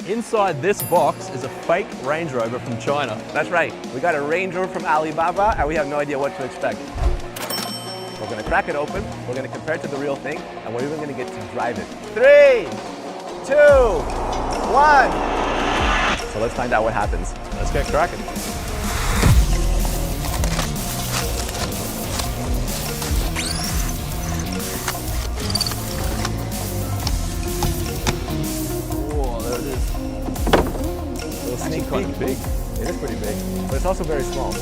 Inside this box is a fake Range Rover from China. That's right. We got a Range Rover from Alibaba, and we have no idea what to expect. We're gonna crack it open, we're gonna compare it to the real thing, and we're even gonna get to drive it. 3, 2, 1. So let's find out what happens. Let's get cracking. Whoa, there it is. It's Actually kind of big. It is pretty big, but it's also very small.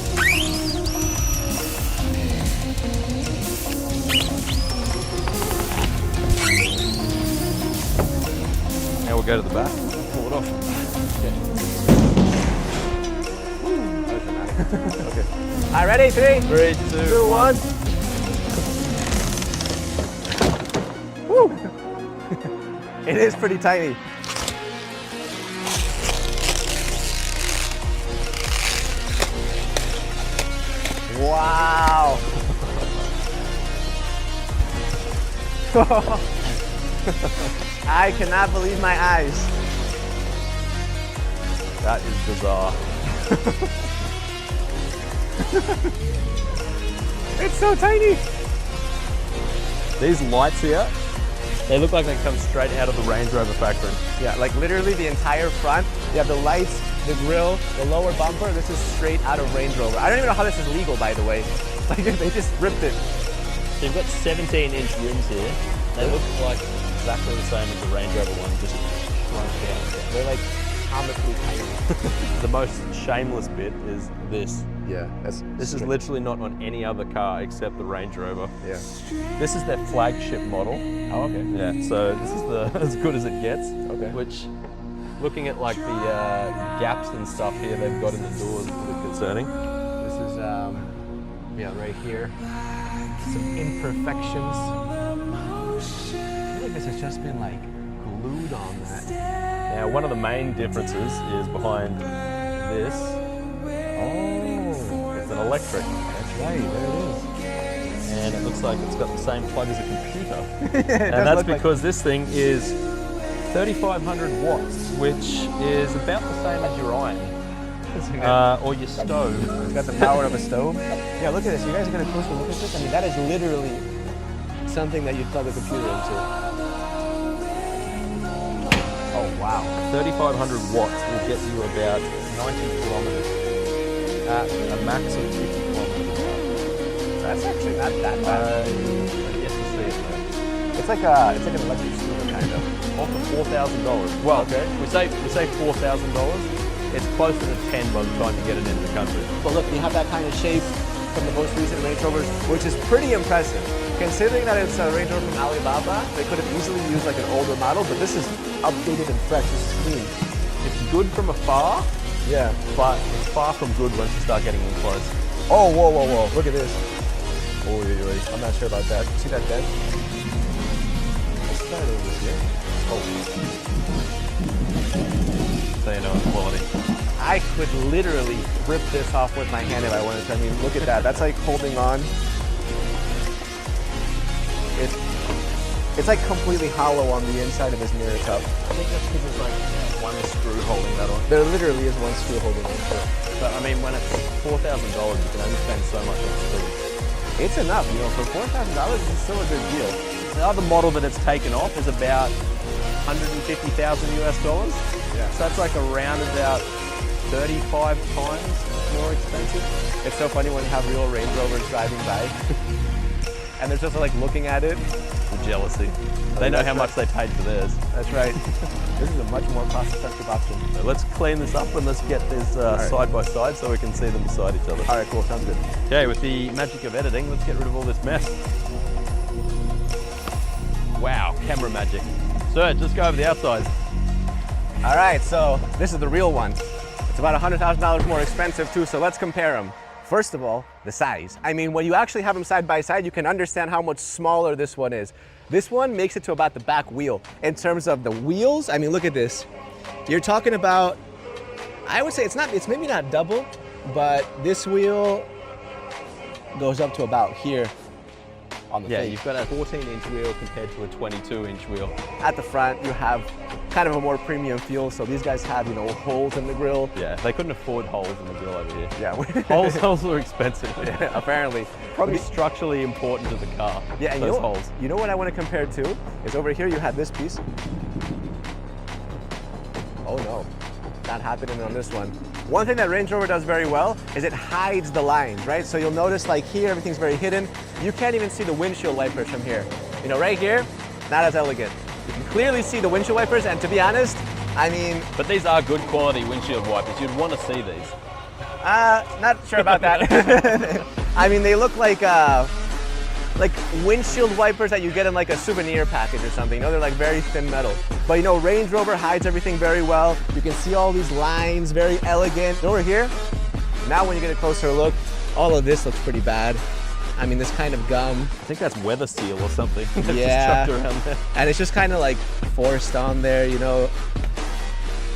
Now we'll go to the back, pull it off. Okay. That was dramatic. Okay. All right, ready? 3, 2, 1. Woo! It is pretty tiny. Wow! I cannot believe my eyes. That is bizarre. It's so tiny. These lights here, they look like they come straight out of the Range Rover factory. Yeah, like literally the entire front. You have the lights, the grille, the lower bumper. This is straight out of Range Rover. I don't even know how this is legal, by the way. Like they just ripped it. So you've got 17-inch rims here. They look like exactly the same as the Range Rover one, just shrunk down. They're like comically tiny. The most shameless bit is this. Yeah, This is literally not on any other car except the Range Rover. Yeah. This is their flagship model. Oh, okay. Yeah, so this is as good as it gets. Okay. Which, looking at like the gaps and stuff here they've got in the doors is a bit concerning. This is yeah, right here. Some imperfections. I feel like this has just been like glued on that. Now, one of the main differences is behind this. Oh, It's an electric. that's right. There it is. And it looks like it's got the same plug as a computer. It And does that's look like- because this thing is 3,500 watts, which is about the same as your iron or your stove. It's got the power of a stove. Yeah, look at this. You guys are gonna closely look at this. I mean, that is literally something that you plug a computer into. Oh wow. 3,500 watts will get you about 90 kilometers at a max of 50 kilometers an hour. That's actually not that bad. Yes, to see it though. It's like an electric scooter kind of. Off of $4,000. Well, Okay. we say $4,000. It's closer to 10 by the time you get it into the country. But look, you have that kind of shape from the most recent Range Rovers, which is pretty impressive. Considering that it's a Range Rover from Alibaba, they could have easily used like an older model, but this is updated and fresh. This is clean. It's good from afar, Yeah. but it's far from good once you start getting in close. Oh, whoa, whoa, whoa. Look at this. Oh, yeah. I'm not sure about that. See that dent? Let's try it over here. Oh. So you know it's quality. I could literally rip this off with my hand if I wanted to. I mean, look at that. That's like holding on. It's like completely hollow on the inside of his mirror cup. I think that's because there's like one screw holding that on. There literally is one screw holding on to it. But I mean, when it's $4,000, you can only spend so much on screws. It's enough, you know, for $4,000, it's still a good deal. The other model that it's taken off is about $150,000 US. Yeah. So that's like around about 35 times more expensive. It's so funny when you have real Range Rovers driving by, and they're just like looking at it. The jealousy. They know how much they paid for theirs. That's right. This is a much more cost-effective option. So let's clean this up and let's get this side by side so we can see them beside each other. All right, cool, sounds good. Okay, with the magic of editing, let's get rid of all this mess. Wow, camera magic. So just go over the outside. All right, so this is the real one. It's about $100,000 more expensive too, so let's compare them. First of all, the size. I mean, when you actually have them side by side, you can understand how much smaller this one is. This one makes it to about the back wheel. In terms of the wheels, I mean, look at this. You're talking about, I would say it's maybe not double, but this wheel goes up to about here. on the Yeah, thing. you've got a 14-inch wheel compared to a 22-inch wheel. At the front, you have kind of a more premium feel. So these guys have, you know, holes in the grill. Yeah, they couldn't afford holes in the grill over here. Yeah, Holes are expensive. yeah, apparently. Probably structurally important to the car. Yeah, and those you know, holes. you know what I want to compare to is over here you have this piece. Oh no, not happening on this one. One thing that Range Rover does very well is it hides the lines, right? So you'll notice like here, everything's very hidden. You can't even see the windshield wipers from here. You know, right here, not as elegant. You can clearly see the windshield wipers, and to be honest, I mean... But these are good quality windshield wipers. You'd want to see these. Not sure about that. I mean, they look like windshield wipers that you get in like a souvenir package or something. You know, they're like very thin metal. But you know, Range Rover hides everything very well. You can see all these lines, very elegant. And over here, now when you get a closer look, all of this looks pretty bad. I mean, this kind of gum. I think that's weather seal or something. That's Yeah. just chucked around there. And it's just kind of like forced on there, you know.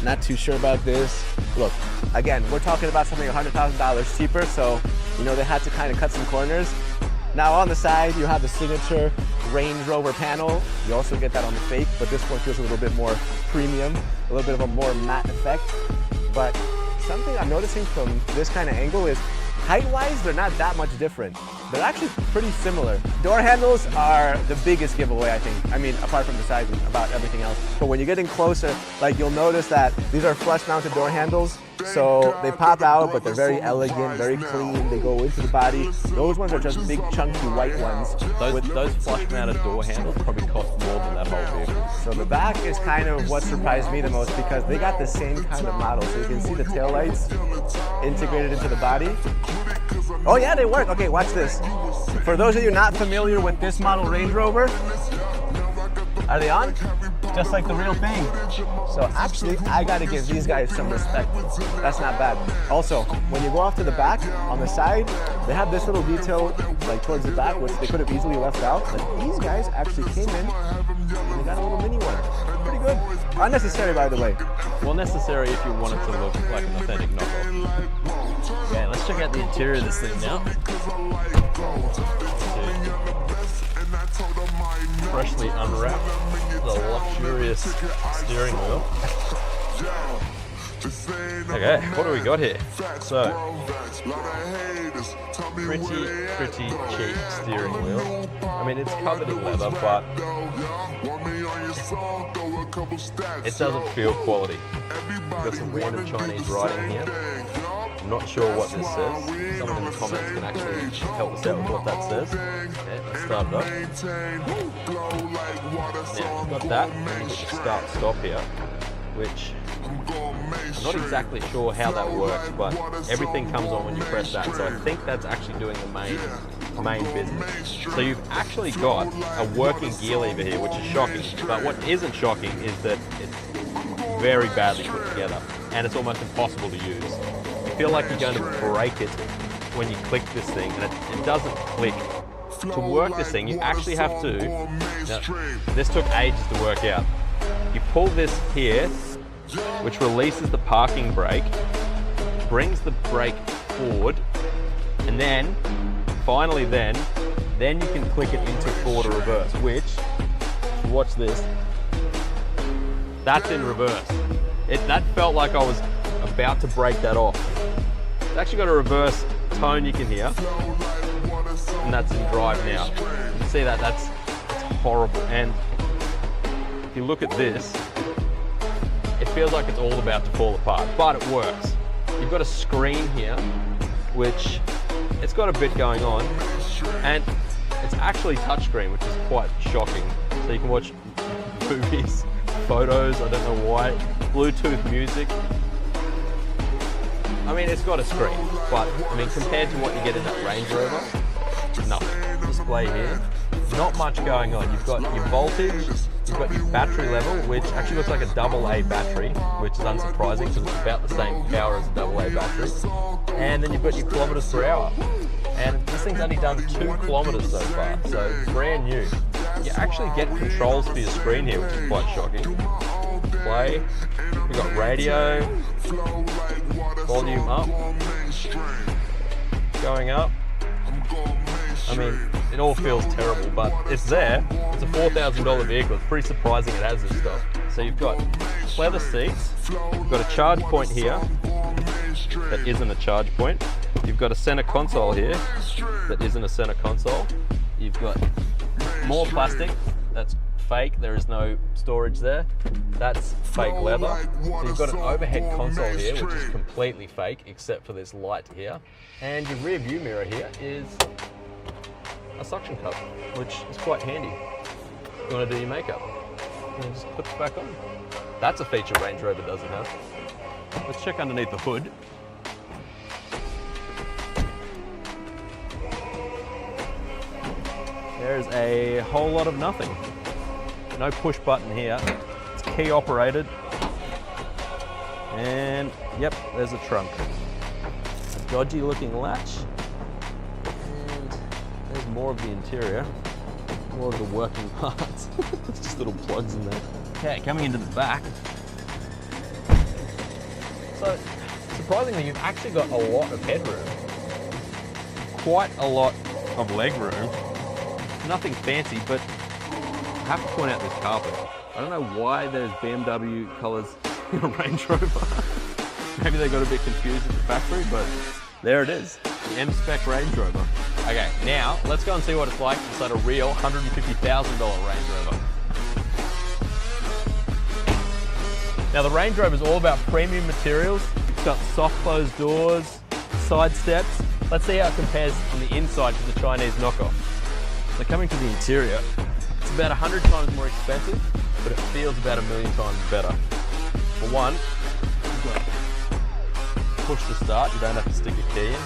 Not too sure about this. Look, again, we're talking about something $100,000 cheaper, so, you know, they had to kind of cut some corners. Now on the side, you have the signature Range Rover panel. You also get that on the fake, but this one feels a little bit more premium, a little bit of a more matte effect. But something I'm noticing from this kind of angle is height-wise, they're not that much different. They're actually pretty similar. Door handles are the biggest giveaway, I think. I mean, apart from the size and about everything else. But when you get in closer, like you'll notice that these are flush-mounted door handles. So they pop out, but they're very elegant, very clean. They go into the body. Those ones are just big, chunky white ones. Those flush-mounted door handles probably cost more than that whole vehicle. So the back is kind of what surprised me the most because they got the same kind of model. So you can see the taillights integrated into the body. Oh yeah, they work. Okay, watch this. For those of you not familiar with this model Range Rover, are they on? Just like the real thing. So actually, I gotta give these guys some respect. That's not bad. Also, when you go off to the back, on the side, they have this little detail like towards the back, which they could have easily left out. But these guys actually came in and they got a little mini one. Pretty good. Unnecessary, by the way. Well, necessary if you want it to look like an authentic knockoff. Yeah, let's check out the interior of this thing now. Freshly unwrapped, the luxurious steering wheel. Okay, what do we got here? So, pretty cheap steering wheel. I mean, it's covered in leather, but it doesn't feel quality. Got some random Chinese writing here. I'm not sure what this says. Someone in the comments can actually help us out with what that says. Okay, let's start it up. Now, got that, and you can start stop here, which I'm not exactly sure how that works, but everything comes on when you press that. So I think that's actually doing the main business. So you've actually got a working gear lever here, which is shocking. But what isn't shocking is that it's very badly put together, and it's almost impossible to use. You feel like you're going to break it when you click this thing, and it doesn't click. To work this thing, you actually have to, now, this took ages to work out. You pull this here, which releases the parking brake, brings the brake forward, and then, finally then you can click it into forward or reverse, which, watch this, that's in reverse. That felt like I was about to break that off. It's actually got a reverse tone you can hear, and that's in drive now. You can see that it's horrible. And if you look at this, it feels like it's all about to fall apart, but it works. You've got a screen here, which it's got a bit going on, and it's actually touchscreen, which is quite shocking. So you can watch movies, photos, I don't know why, Bluetooth music. I mean, it's got a screen, but I mean, compared to what you get in that Range Rover, nothing. Display here, not much going on. You've got your voltage, you've got your battery level, which actually looks like a AA battery, which is unsurprising because it's about the same power as a AA battery. And then you've got your kilometers per hour. And this thing's only done 2 kilometers so far, so brand new. You actually get controls for your screen here, which is quite shocking. Play, we've got radio, volume up, going up. I I mean, it all feels terrible, but it's there. It's a $4,000 vehicle. It's pretty surprising it has this stuff. So you've got leather seats, you've got a charge point here that isn't a charge point. You've got a center console here that isn't a center console. You've got more plastic that's fake. There is no storage there. That's fake leather. So you've got an overhead console here, which is completely fake, except for this light here. And your rear view mirror here is a suction cup, which is quite handy. You want to do your makeup, and just clips back on. That's a feature Range Rover doesn't have. Let's check underneath the hood. There's a whole lot of nothing. No push button here. It's key operated. And yep, there's a trunk. A dodgy looking latch. And there's more of the interior. More of the working parts. There's just little plugs in there. Okay, coming into the back. So, surprisingly, you've actually got a lot of headroom. Quite a lot of leg room. Nothing fancy, but I have to point out this carpet. I don't know why there's BMW colours in a Range Rover. Maybe they got a bit confused at the factory, but there it is, the M-Spec Range Rover. Okay, now let's go and see what it's like inside a real $150,000 Range Rover. Now the Range Rover is all about premium materials. It's got soft closed doors, side steps. Let's see how it compares on the inside to the Chinese knockoff. So coming to the interior, it's about 100 times more expensive, but it feels about 1,000,000 times better. For one, you've got push to start, you don't have to stick a key in.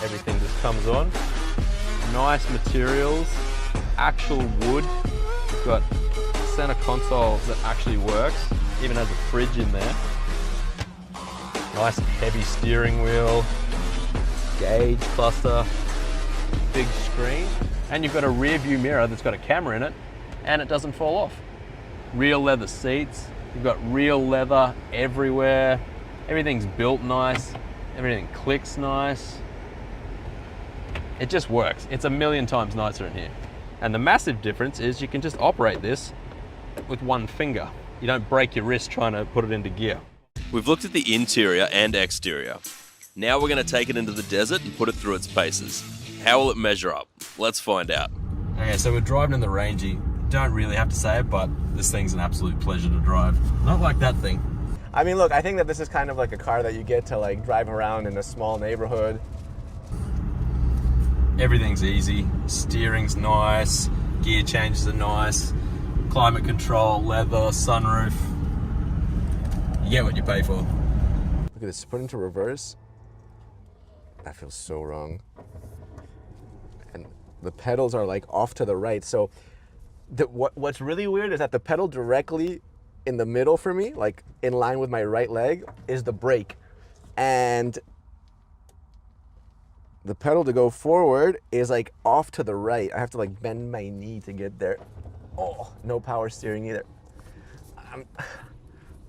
Everything just comes on. Nice materials, actual wood. You've got a center console that actually works, even has a fridge in there. Nice heavy steering wheel, gauge cluster, big screen. And you've got a rear view mirror that's got a camera in it, and it doesn't fall off. Real leather seats. You've got real leather everywhere. Everything's built nice. Everything clicks nice. It just works. It's 1,000,000 times nicer in here. And the massive difference is you can just operate this with one finger. You don't break your wrist trying to put it into gear. We've looked at the interior and exterior. Now we're going to take it into the desert and put it through its paces. How will it measure up? Let's find out. Okay, so we're driving in the Rangy. Don't really have to say it, but this thing's an absolute pleasure to drive. Not like that thing. I mean, look, I think that this is kind of like a car that you get to like drive around in a small neighborhood. Everything's easy. Steering's nice. Gear changes are nice. Climate control, leather, sunroof. You get what you pay for. Look at this, put into reverse. That feels so wrong. And the pedals are like off to the right. So what's really weird is that the pedal directly in the middle for me, like in line with my right leg, is the brake. And the pedal to go forward is like off to the right. I have to like bend my knee to get there. Oh, no power steering either.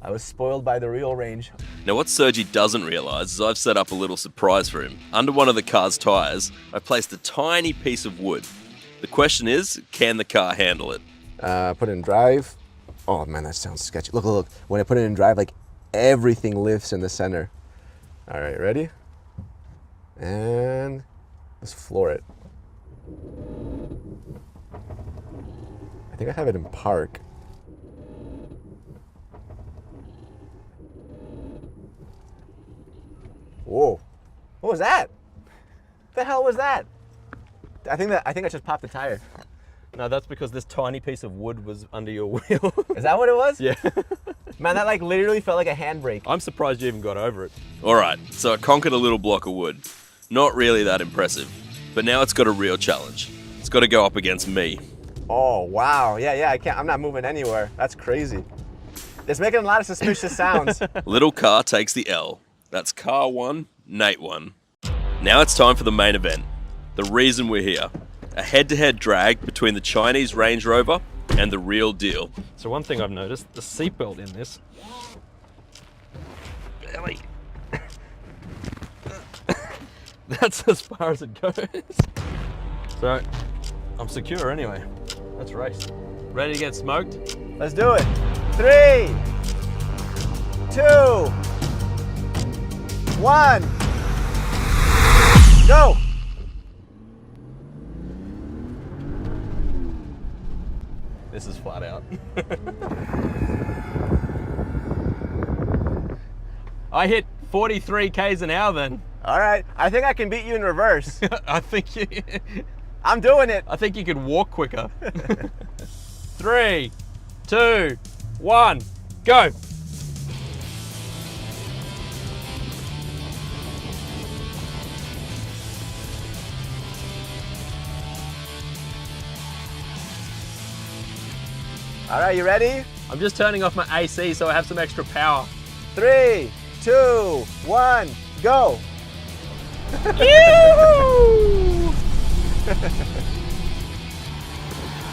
I was spoiled by the real Range. Now what Sergi doesn't realise is I've set up a little surprise for him. Under one of the car's tyres, I placed a tiny piece of wood. The question is, can the car handle it? Put it in drive. Oh man, that sounds sketchy. Look, look, when I put it in drive, like everything lifts in the center. All right, ready? And let's floor it. I think I have it in park. Whoa, what was that? What the hell was that? I think I just popped the tire. No, that's because this tiny piece of wood was under your wheel. Is that what it was? Yeah. Man, that like literally felt like a handbrake. I'm surprised you even got over it. Alright, so I conquered a little block of wood. Not really that impressive. But now it's got a real challenge. It's got to go up against me. Oh, wow. Yeah, I'm not moving anywhere. That's crazy. It's making a lot of suspicious sounds. Little car takes the L. That's car one, Nate one. Now it's time for the main event. The reason we're here. A head-to-head drag between the Chinese Range Rover and the real deal. So one thing I've noticed, the seatbelt in this. Belly. That's as far as it goes. So I'm secure anyway. Let's race. Ready to get smoked? Let's do it. 3, 2, 1, go. This is flat out. I hit 43 k's an hour then. All right, I think I can beat you in reverse. I think you, I'm doing it. I think you could walk quicker. 3, 2, 1, go. All right, you ready? I'm just turning off my AC so I have some extra power. 3, 2, 1, go.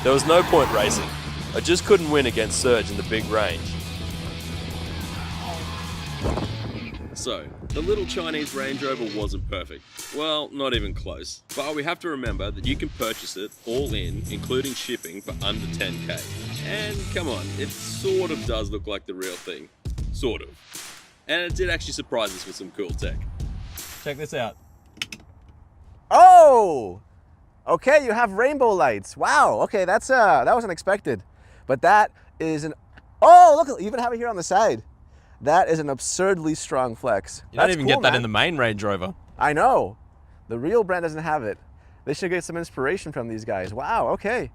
There was no point racing. I just couldn't win against Serge in the big range. So, the little Chinese Range Rover wasn't perfect. Well, not even close. But we have to remember that you can purchase it all in, including shipping, for under 10k. And come on, it sort of does look like the real thing. Sort of. And it did actually surprise us with some cool tech. Check this out. Oh, okay, you have rainbow lights. Wow, okay, that was unexpected. But that is an, oh, look, you even have it here on the side. That is an absurdly strong flex. You don't That's even cool, get that man. in the main Range Rover. I know. The real brand doesn't have it. They should get some inspiration from these guys. Wow, okay.